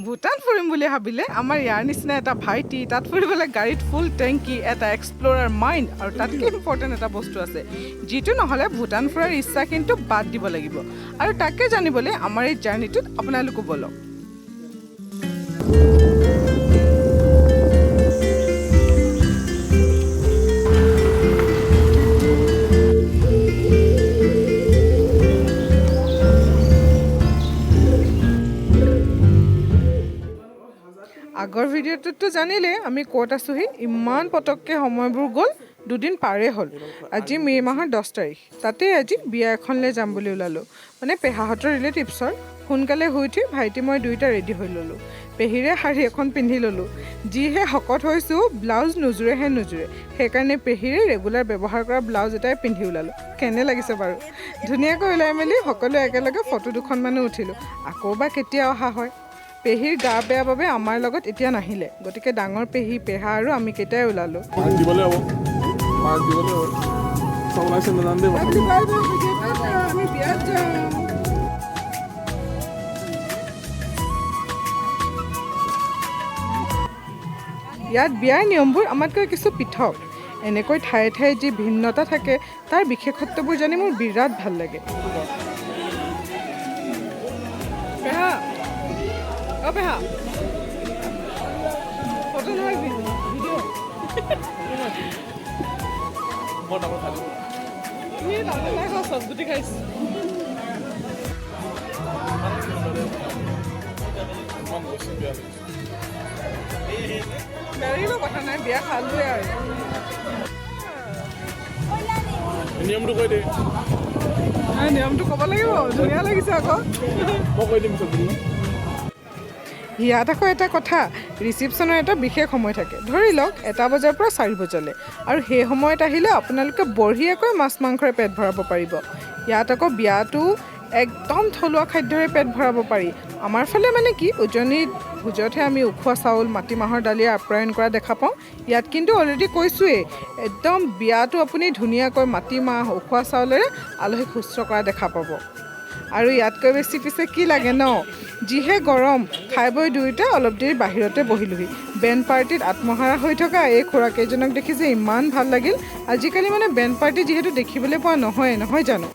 ভূটান ফুৰিম বুলি ভাবিলে আমাৰ ইয়াৰ নিচিনা এটা ভাইটি তাত ফুৰিবলৈ গাড়ীত ফুল টেংকি এটা এক্সপ্ল'ৰাৰ মাইণ্ড আৰু তাতকৈ ইম্পৰ্টেণ্ট এটা বস্তু আছে যিটো নহ'লে ভূটান ফুৰাৰ ইচ্ছা কিন্তু বাদ দিব লাগিব আৰু তাকে জানিবলৈ আমাৰ এই জাৰ্ণিটোত আপোনালোকো বলক আগৰ ভিডিঅ'টোতো জানিলে আমি ক'ত আছোঁহি ইমান পটককৈ সময়বোৰ গ'ল দুদিন পাৰেই হ'ল আজি মে' মাহৰ 10 তাৰিখ তাতে আজি বিয়া এখনলৈ যাম বুলি ওলালোঁ মানে পেহাহঁতৰ ৰিলেটিভছৰ সোনকালে শুই উঠি ভাইটি মই দুয়োটা ৰেডি হৈ ল'লোঁ পেহীৰে শাৰী এখন পিন্ধি ল'লোঁ যিহে শকত হৈছোঁ ব্লাউজ নোজোৰেহে নোজোৰে সেইকাৰণে পেহীৰে ৰেগুলাৰ ব্যৱহাৰ কৰা ব্লাউজ এটাই পিন্ধি ওলালোঁ কেনে লাগিছে বাৰু ধুনীয়াকৈ ওলাই মেলি সকলোৱে একেলগে ফটো দুখনমানো উঠিলোঁ আকৌ বা কেতিয়া অহা হয় পেহীৰ গা বেয়া বাবে আমাৰ লগত এতিয়া নাহিলে গতিকে ডাঙৰ পেহী পেহা আৰু আমি কেইটাই ওলালোঁ ইয়াত বিয়াৰ নিয়মবোৰ আমাতকৈ কিছু পৃথক এনেকৈ ঠায়ে ঠায়ে যি ভিন্নতা থাকে তাৰ বিশেষত্ববোৰ জানি মোৰ বিৰাট ভাল লাগে পেহা ফটো নহয় ভিডিঅ' চবগুটি খাইছোঁ বেৰিব কথা নাই বিয়া খালোৱে আৰু নিয়মটো কৈ দে নিয়মটো ক'ব লাগিব ধুনীয়া লাগিছে আকৌ মই কৈ দিম চব ইয়াত আকৌ এটা কথা ৰিচিপশ্যনৰ এটা বিশেষ সময় থাকে ধৰি লওক 1 বজাৰ পৰা 4 বজালৈ আৰু সেই সময়ত আহিলে আপোনালোকে বঢ়িয়াকৈ মাছ মাংসৰে পেট ভৰাব পাৰিব ইয়াত আকৌ বিয়াটো একদম থলুৱা খাদ্যৰে পেট ভৰাব পাৰি আমাৰ ফালে মানে কি উজনিত ভোজতহে আমি উখোৱা চাউল মাটিমাহৰ দালি আপ্যায়ন কৰা দেখা পাওঁ ইয়াত কিন্তু অলৰেডি কৈছোঁৱেই একদম বিয়াটো আপুনি ধুনীয়াকৈ মাটিমাহ উখোৱা চাউলেৰে আলহীক শুশ্ৰূষা কৰা দেখা পাব আৰু ইয়াতকৈ বেছি পিছে কি লাগে ন যিহে গৰম খাই বৈ দুয়োটা অলপ দেৰি বাহিৰতে বহিলোহি বেণ্ড পাৰ্টিত আত্মহাৰা হৈ থকা এই খুৰাকেইজনক দেখি যে ইমান ভাল লাগিল আজিকালি মানে বেণ্ড পাৰ্টি যিহেতু দেখিবলৈ পোৱা নহয় জানো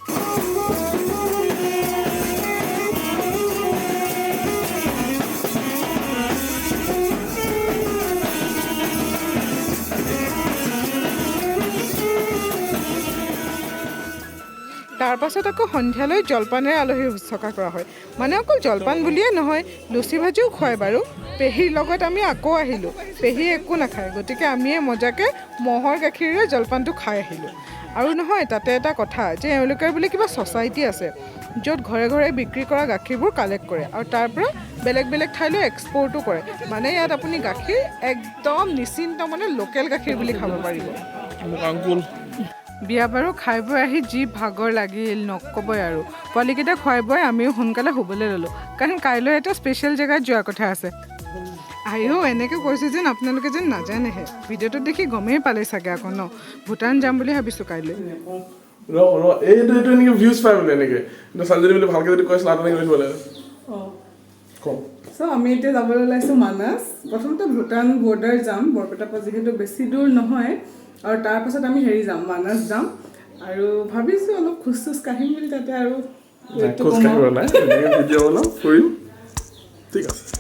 তাৰ পাছত আকৌ সন্ধিয়ালৈ জলপানেৰে আলহীৰ শুশ্ৰূষা কৰা হয় মানে অকল জলপান বুলিয়ে নহয় লুচি ভাজিও খুৱায় বাৰু পেহীৰ লগত আমি আকৌ আহিলোঁ পেহী একো নাখায় গতিকে আমিয়ে মজাকৈ ম'হৰ গাখীৰেৰে জলপানটো খাই আহিলোঁ আৰু নহয় তাতে এটা কথা যে এওঁলোকৰ বোলে কিবা ছ'চাইটি আছে য'ত ঘৰে ঘৰে বিক্ৰী কৰা গাখীৰবোৰ কালেক্ট কৰে আৰু তাৰ পৰা বেলেগ বেলেগ ঠাইলৈ এক্সপৰ্টো কৰে মানে ইয়াত আপুনি গাখীৰ একদম নিশ্চিন্ত মানে লোকেল গাখীৰ বুলি খাব পাৰিব বিয়া বাৰু খাই বৈ আহি যি ভাগৰ লাগিল নক'বই আৰু পোৱালিকেইটা খুৱাই বৈ আমিও সোনকালে শুবলৈ ল'লোঁ কাৰণ কাইলৈ এটা স্পেচিয়েল জেগাত যোৱাৰ কথা আছে আইও এনেকৈ কৈছোঁ যেন আপোনালোকে যেন নাজানেহে ভিডিঅ'টোত দেখি গমেই পালে চাগে আকৌ ন ভূটান যাম বুলি ভাবিছোঁ কাইলৈ আমি এতিয়া যাবলৈ ওলাইছোঁ মানাস প্ৰথমতে ভূটান বৰ্ডাৰ যাম বৰপেটাৰ পৰা যিহেতু বেছি দূৰ নহয় আৰু তাৰপাছত আমি যাম মানাস যাম আৰু ভাবিছোঁ অলপ খোজ চোজ কাঢ়িম বুলি তাতে আৰু ঠিক আছে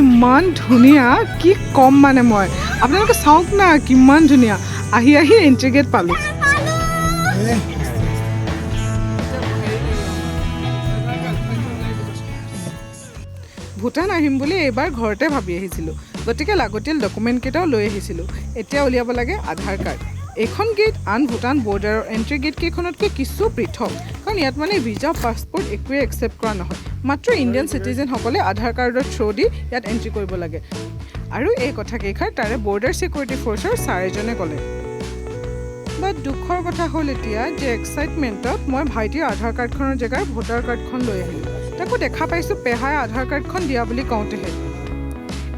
ইমান ধুনীয়া কি ক'ম মানে মই আপোনালোকে চাওক না কিমান ধুনীয়া আহি এণ্ট্ৰি গেট পালোঁ ভূটান আহিম বুলি এইবাৰ ঘৰতে ভাবি আহিছিলোঁ গতিকে লাগতিয়াল ডকুমেণ্টকেইটাও লৈ আহিছিলোঁ এতিয়া উলিয়াব লাগে আধাৰ কাৰ্ড এইখন গেট আন ভূটান বৰ্ডাৰৰ এণ্ট্ৰি গেট কেইখনতকৈ কিছু পৃথক কাৰণ ইয়াত মানে ভিজা পাছপৰ্ট একোৱে একচেপ্ট কৰা নহয় মাত্ৰ ইণ্ডিয়ান চিটিজেনসকলে আধাৰ কাৰ্ডৰ থ্ৰু দি ইয়াত এণ্ট্ৰি কৰিব লাগে আৰু এই কথাকেইষাৰ তাৰে বৰ্ডাৰ ছিকিউৰিটি ফ'ৰ্চৰ ছাৰ এজনে ক'লে বাট দুখৰ কথা হ'ল এতিয়া যে এক্সাইটমেণ্টত মই ভাইটিৰ আধাৰ কাৰ্ডখনৰ জেগাৰ ভোটাৰ কাৰ্ডখন লৈ আহিলোঁ তাকো দেখা পাইছোঁ পেহাই আধাৰ কাৰ্ডখন দিয়া বুলি কওঁতেহে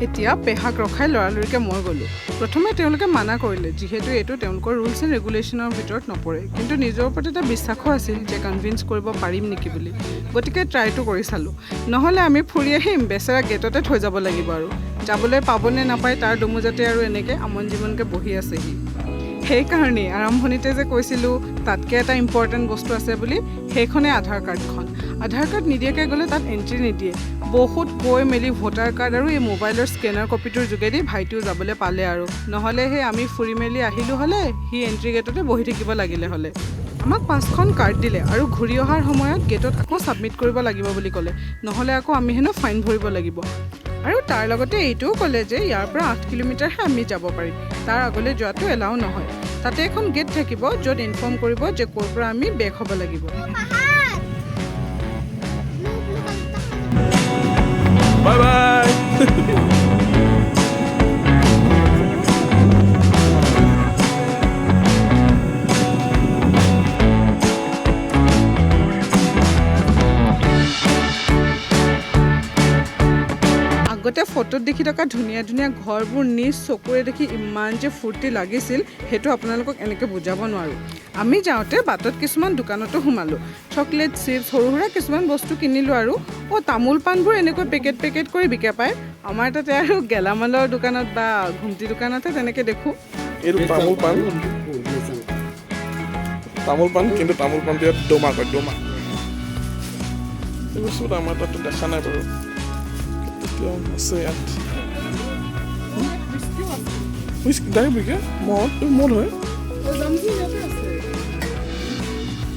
এতিয়া পেহাক ৰখাই লৰালৰিকৈ মই গ'লোঁ প্ৰথমে তেওঁলোকে মানা কৰিলে যিহেতু এইটো তেওঁলোকৰ ৰুলছ এণ্ড ৰেগুলেশ্যনৰ ভিতৰত নপৰে কিন্তু নিজৰ ওপৰত এটা বিশ্বাসো আছিল যে কনভিন্স কৰিব পাৰিম নেকি বুলি গতিকে ট্ৰাইটো কৰি চালোঁ নহ'লে আমি ফুৰি আহিম বেচেৰা গেটতে থৈ যাব লাগিব আৰু যাবলৈ পাবনে নাপায় তাৰ দমোজাতে আৰু এনেকৈ আমন জীৱনকৈ বহি আছেহি সেইকাৰণেই আৰম্ভণিতে যে কৈছিলোঁ তাতকৈ এটা ইম্পৰ্টেণ্ট বস্তু আছে বুলি সেইখনেই আধাৰ কাৰ্ডখন আধাৰ কাৰ্ড নিদিয়াকৈ গ'লে তাত এণ্ট্ৰি নিদিয়ে বহুত গৈ মেলি ভোটাৰ কাৰ্ড আৰু এই মোবাইলৰ স্কেনাৰ কপিটোৰ যোগেদি ভাইটিও যাবলৈ পালে আৰু নহ'লে সেই আমি ফুৰি মেলি আহিলোঁ হ'লে সি এণ্ট্ৰি গেটতে বহি থাকিব লাগিলে হ'লে আমাক 5খন কাৰ্ড দিলে আৰু ঘূৰি অহাৰ সময়ত গেটত আকৌ ছাবমিট কৰিব লাগিব বুলি ক'লে নহ'লে আকৌ আমি হেনো ফাইন ভৰিব লাগিব আৰু তাৰ লগতে এইটোও ক'লে যে ইয়াৰ পৰা 8 কিলোমিটাৰহে আমি যাব পাৰিম তাৰ আগলৈ যোৱাটো এলাও নহয় তাতে এখন গেট থাকিব য'ত ইনফৰ্ম কৰিব যে ক'ৰ পৰা আমি বেক হ'ব লাগিব বাই বাই আগতে ফটোত দেখি থকা ধুনীয়া ধুনীয়া ঘৰবোৰ নিজ চকুৰে দেখি ইমান যে ফূৰ্তি লাগিছিল সেইটো আপোনালোকক এনেকৈ বুজাব নোৱাৰোঁ আমি যাওঁতে বাটত কিছুমান দোকানতো সোমালোঁ চকলেট চিপছ সৰু সুৰা কিছুমান বস্তু কিনিলোঁ আৰু তামোল পাণবোৰ এনেকৈ পেকেট কৰি বিকে পায় আমাৰ তাতে আৰু গেলামালৰ দোকানত বা ঘুমটি দোকানতহে তেনেকৈ দেখোঁ এইটো তামোল পাণ কিন্তু তামোল পাণ দিয়া ডোমা কয় ডোমা এই বস্তুটো আমাৰ তাততো দেখা নাই বাৰু আছে ইয়াত ডাইৰেক্ট বিকে মদ হয়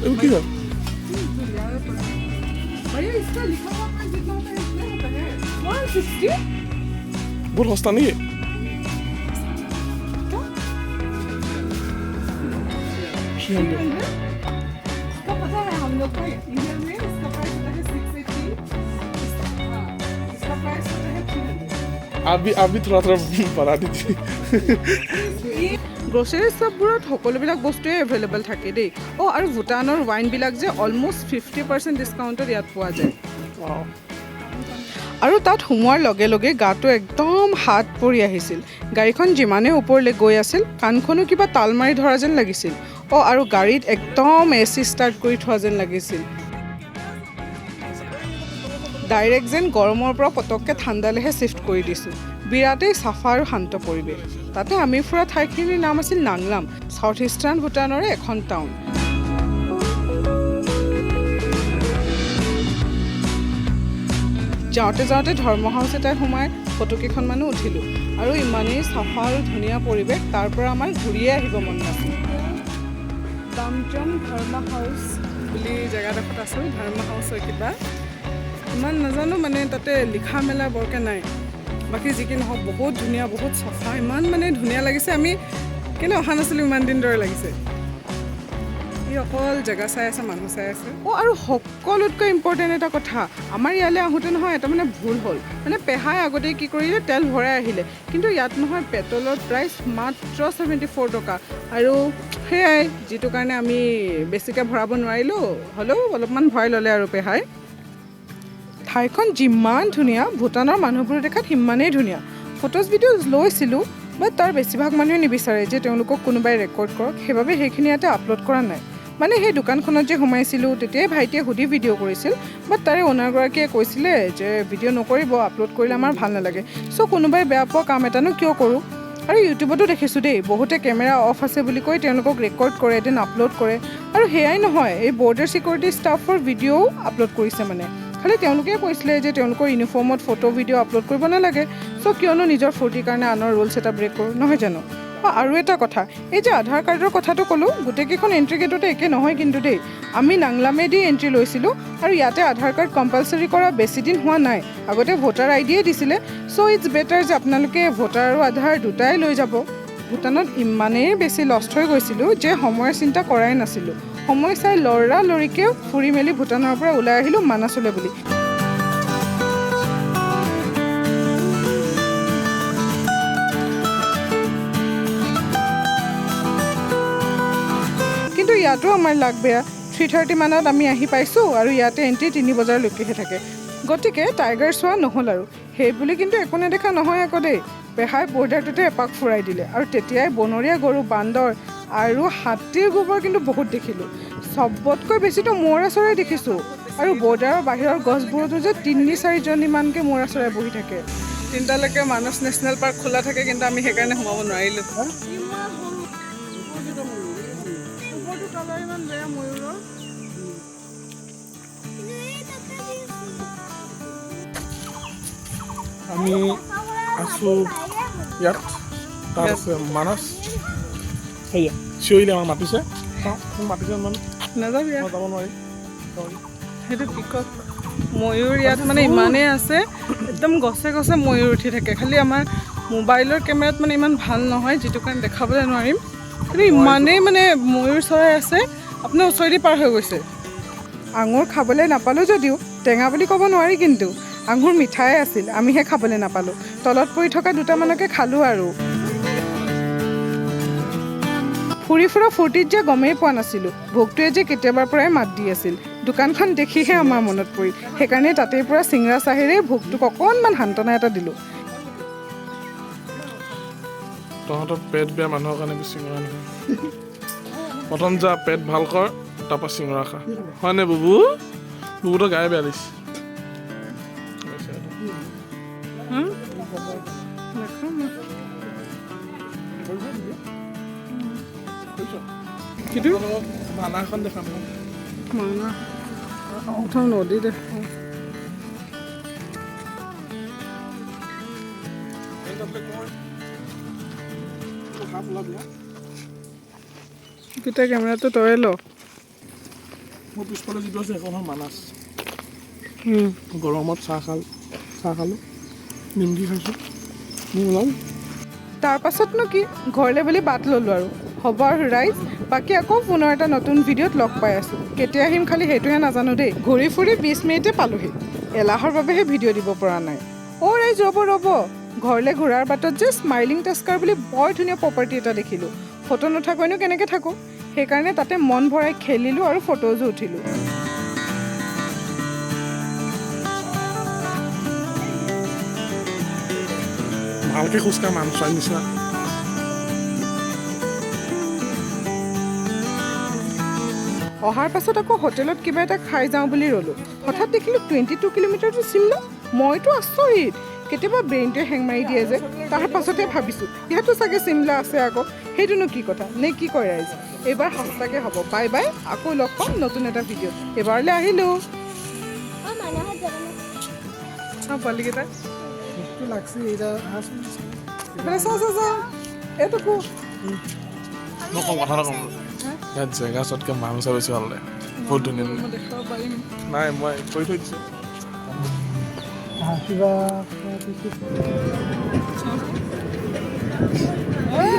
এইবোৰ কি হয় বহুত সস্তা নেকি अभी थोड़ा बढ़ा दीजिए গ্ৰ'চাৰী শ্বপবোৰত সকলোবিলাক বস্তুৱে এভেইলেবল থাকে দেই আৰু ভূটানৰ ৱাইনবিলাক যে অলমষ্ট 50% ডিছকাউণ্টত ইয়াত পোৱা যায় আৰু তাত সোমোৱাৰ লগে লগে গাটো একদম হাত পৰি আহিছিল গাড়ীখন যিমানে ওপৰলৈ গৈ আছিল কাণখনো কিবা তাল মাৰি ধৰা যেন লাগিছিল আৰু গাড়ীত একদম এচি ষ্টাৰ্ট কৰি থোৱা যেন লাগিছিল ডাইৰেক্ট যেন গৰমৰ পৰা পটককৈ ঠাণ্ডালৈহে শ্বিফ্ট কৰি দিছোঁ বিৰাটেই চাফা আৰু শান্ত পৰিৱেশ তাতে আমি ফুৰা ঠাইখিনিৰ নাম আছিল নাংলাম চাউথ ইষ্টাৰ্ণ ভূটানৰে এখন টাউন যাওঁতে ধৰ্ম হাউচ এটাই সোমাই ফটোকেইখনমানো উঠিলোঁ আৰু ইমানেই চাফা আৰু ধুনীয়া পৰিৱেশ তাৰ পৰা আমাৰ ঘূৰিয়ে আহিব মন নাছিল দামজম ধৰ্ম হাউচ বুলি জেগাডোখৰত আছোঁ ধৰ্ম হাউচৰ কিবা ইমান নাজানো মানে তাতে লিখা মেলা বৰকৈ নাই বাকী যি কি নহওক বহুত ধুনীয়া বহুত চাফা ইমান মানে ধুনীয়া লাগিছে আমি কেনে অহা নাছিলোঁ ইমান দিন দৰে লাগিছে ই অকল জেগা চাই আছে মানুহ চাই আছে আৰু সকলোতকৈ ইম্পৰ্টেণ্ট এটা কথা আমাৰ ইয়ালৈ আহোঁতে নহয় এটা মানে ভুল হ'ল মানে পেহাই আগতেই কি কৰিলে তেল ভৰাই আহিলে কিন্তু ইয়াত নহয় পেট্ৰলৰ প্ৰাইচ মাত্ৰ 74 টকা আৰু সেয়াই যিটো কাৰণে আমি বেছিকৈ ভৰাব নোৱাৰিলোঁ হ'লেও অলপমান ভৰাই ল'লে আৰু পেহাই ঠাইখন যিমান ধুনীয়া ভূটানৰ মানুহবোৰ দেখাত সিমানেই ধুনীয়া ফটোজ ভিডিঅ'জ লৈছিলোঁ বাট তাৰ বেছিভাগ মানুহে নিবিচাৰে যে তেওঁলোকক কোনোবাই ৰেকৰ্ড কৰক সেইবাবে সেইখিনি ইয়াতে আপলোড কৰা নাই মানে সেই দোকানখনত যে সোমাইছিলোঁ তেতিয়াই ভাইটিয়ে সুধি ভিডিঅ' কৰিছিল বাট তাৰে অ'নাৰগৰাকীয়ে কৈছিলে যে ভিডিঅ' নকৰিব আপলোড কৰিলে আমাৰ ভাল নালাগে চ' কোনোবাই বেয়া পোৱা কাম এটানো কিয় কৰোঁ আৰু ইউটিউবতো দেখিছোঁ দেই বহুতে কেমেৰা অফ আছে বুলি কৈ তেওঁলোকক ৰেকৰ্ড কৰে দেন আপলোড কৰে আৰু সেয়াই নহয় এই বৰ্ডাৰ ছিকিউৰিটি ষ্টাফৰ ভিডিঅ'ও আপলোড কৰিছে মানে খালি তেওঁলোকে কৈছিলে যে তেওঁলোকৰ ইউনিফৰ্মত ফটো ভিডিঅ' আপলোড কৰিব নালাগে চ' কিয়নো নিজৰ ফূৰ্তিৰ কাৰণে আনৰ ৰুলছ এটা ব্ৰেক কৰোঁ নহয় জানো আৰু এটা কথা এই যে আধাৰ কাৰ্ডৰ কথাটো ক'লোঁ গোটেইকেইখন এণ্ট্ৰি গেটতে একে নহয় কিন্তু দেই আমি নাংলামেদি এণ্ট্ৰি লৈছিলোঁ আৰু ইয়াতে আধাৰ কাৰ্ড কম্পালচৰি কৰা বেছি দিন হোৱা নাই আগতে ভোটাৰ আইডিয়ে দিছিলে চ' ইটছ বেটাৰ যে আপোনালোকে ভোটাৰ আৰু আধাৰ দুটাই লৈ যাব ভূটানত ইমানেই বেছি লষ্ট হৈ গৈছিলোঁ যে সময়ৰ চিন্তা কৰাই নাছিলোঁ সময় চাই লৰালৰিকৈ ফুৰি মেলি ভূটানৰ পৰা ওলাই আহিলোঁ মানাছলৈ বুলি ইয়াতো আমাৰ লাগ বেয়া 3:30 মানত আমি আহি পাইছোঁ আৰু ইয়াতে এণ্ট্ৰি 3 বজালৈকেহে থাকে গতিকে টাইগাৰ চোৱা নহ'ল আৰু সেই বুলি কিন্তু একো নেদেখা নহয় আকৌ দেই পেহাই বৰ্ডাৰটোতে এপাক ফুৰাই দিলে আৰু তেতিয়াই বনৰীয়া গৰু বান্দৰ আৰু হাতীৰ গোবৰ কিন্তু বহুত দেখিলোঁ চবতকৈ বেছিতো মৌৰা চৰাই দেখিছোঁ আৰু বৰ্ডাৰৰ বাহিৰৰ গছবোৰতো যে 3-4জনীমানকৈ মৌৰা চৰাই বহি থাকে 3টালৈকে মানস নেশ্যনেল পাৰ্ক খোলা থাকে কিন্তু আমি সেইকাৰণে সোমাব নোৱাৰিলোঁ আমি আছোঁ ইয়াত তাত আছে মানস সেয়া চিঞৰিলে আমাক মাতিছে মাতিছে মানে নাযাবি যাব নোৱাৰি সেইটো পিকক ময়ূৰ ইয়াত মানে ইমানেই আছে একদম গছে গছে ময়ূৰ উঠি থাকে খালি আমাৰ মোবাইলৰ কেমেৰাত মানে ইমান ভাল নহয় যিটো কাৰণে দেখাবলৈ নোৱাৰিম কিন্তু ইমানেই মানে ময়ূৰ চৰাই আছে আপোনাৰ ওচৰেদি পাৰ হৈ গৈছে আঙুৰ খাবলৈ নাপালোঁ যদিও টেঙা বুলি ক'ব নোৱাৰি কিন্তু আঙুৰ মিঠাই আছিল আমিহে খাবলৈ নাপালোঁ তলত পৰি থকা দুটামানকে খালোঁ আৰু ফুৰি ফুৰা ফূৰ্তিত যে গমেই পোৱা নাছিলোঁ ভোগটোৱে যে কেতিয়াবাৰ পৰাই মাত দি আছিল দোকানখন দেখিহে আমাৰ মনত পৰিল সেইকাৰণে তাতেই পৰা চিংৰা চাহেৰে ভোগটোক অকণমান সান্তনা এটা দিলোঁ তহঁতৰ পেট বেয়া মানুহৰ কাৰণে চিঙৰা নহয় প্ৰথম যা পেট ভাল কৰ তাৰপৰা চিঙৰা খা হয়নে বুবু বুবুতো গায়ে বেয়া দিছে কিন্তু মানা এখন দেখাম মানা প্ৰথম নদী দেখাওঁ গোটেই কেমেৰাটো তই ল মোৰ পিছফালে যিটো আছে সেইখন হ'ল মানাছ গৰমত চাহ খালোঁ নিমকি খাইছোঁ ওলাম তাৰ পাছতনো কি ঘৰলৈ বুলি বাট ল'লোঁ আৰু হ'ব আৰু ৰাইজ বাকী আকৌ পুনৰ এটা নতুন ভিডিঅ'ত লগ পাই আছোঁ কেতিয়া আহিম খালি সেইটোহে নাজানো দেই ঘূৰি ফুৰি 20 মিনিটে পালোহি এলাহৰ বাবেহে ভিডিঅ' দিব পৰা নাই ৰাইজ ৰ'ব ঘৰলৈ ঘূৰাৰ বাটত যে স্মাইলিং টাস্কাৰ বুলি বৰ ধুনীয়া প্ৰপাৰ্টি এটা দেখিলোঁ ফটো নুঠাকৈনো কেনেকৈ থাকোঁ সেইকাৰণে তাতে মন ভৰাই খেলিলোঁ আৰু ফটোজো উঠিলোঁ ভালকৈ খোজকাঢ় মানুহ চোৱাৰ নিচিনা অহাৰ পাছত আকৌ হোটেলত কিবা এটা খাই যাওঁ বুলি ৰ'লোঁ হঠাৎ দেখিলোঁ 22 কিলোমিটাৰটো চিমলা মইতো আচৰিত কেতিয়াবা ব্ৰেইনটোৱে হেং মাৰি দিয়ে যে তাৰ পাছতে ভাবিছোঁ ইয়াতো চাগে চিমলা আছে আকৌ সেইটোনো কি কথা নে কি কয় ৰাইজ এইবাৰ সঁচাকৈ হ'ব বাই বাই আকৌ লগ পাম নতুন এটা ভিডিঅ'ত এইবাৰলৈ আহিলোঁ পোৱালিকেইটা লাগছে এইটা এইটো কো মই কম কথা এটা ক'ম ইয়াত জেগা চতকৈ মানুহ চাই বেছি ভাল লাগে বহুত ধুনীয়া ধুনীয়া দেখাব পাৰিম নাই মই কৰি থৈ দিছোঁ কিবা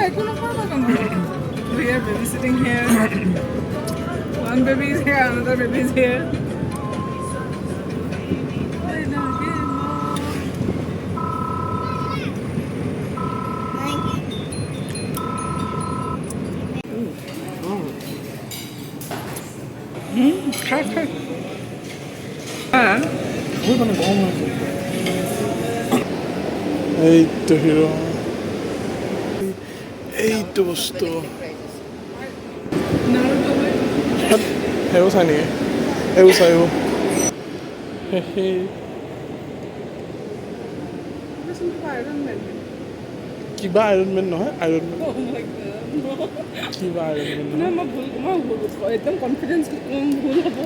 একো নকৰিব We are babysitting here. One baby is here, another baby is here. এইটো হিৰো এইটো বস্তু সেইবোৰ চাই নেকি এইবোৰ চাই কিবা আইৰনমেন নহয় আইৰনমেন কিবা আইৰনমেন মই একদম কনফিডেন্স ভুল হ'ব